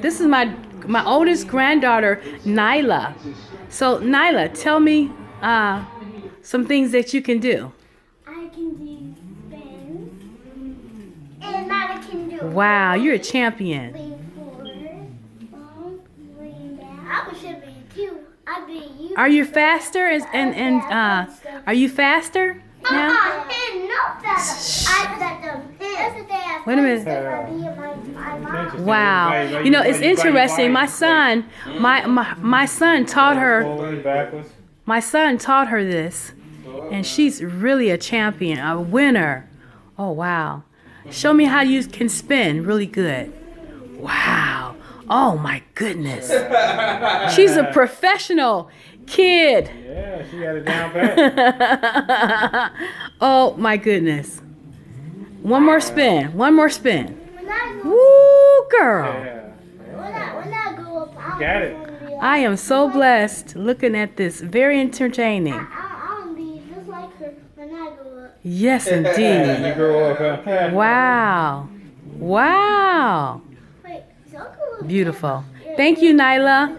This is my oldest granddaughter, Nyla. So Nyla, tell me some things that you can do. I can do spin. And Mama can do. Wow, you're a champion. Lean forward. Lean back. I was a man too. I be you. Are you faster and are you faster now? Wait a minute. Wow. You know, it's interesting. My son taught her. My son taught her this, and she's really a champion, a winner. Oh wow. Show me how you can spin really good. Wow. Oh my goodness. She's a professional kid. Yeah, she got it down pat. Oh my goodness. One more spin. One more spin. Woo, girl. Yeah. When I go up, Got it. I am so blessed looking at this. Very entertaining. I'll be just like her when I go up. Yes, indeed. You grow up, huh? Wow. Wow. Wait, so I'll go up. Beautiful. Thank you, Nyla.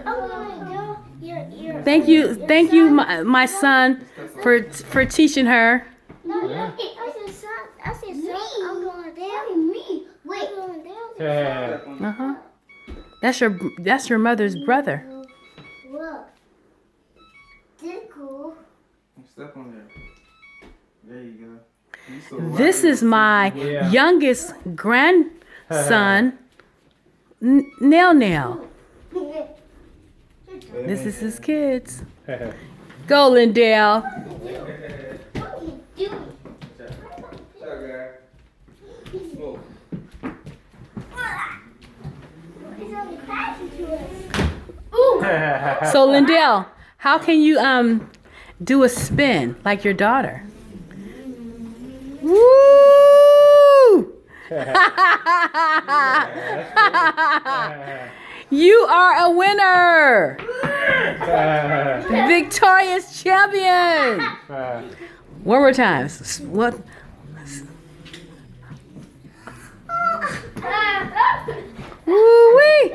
Thank you, my son, for teaching her. No, I said son. I'm going down. Me. Wait. I'm going down. Yeah. That's your mother's brother. Look. This is cool. Step on there. There you go. You so This is my youngest grandson, Nail. This is his kids. Go, Lindell. What are you doing? It's only crashing to us. So, Lindell, how can you do a spin like your daughter? Woo! You are a winner! Victorious champion! One more time. What? Woo-wee!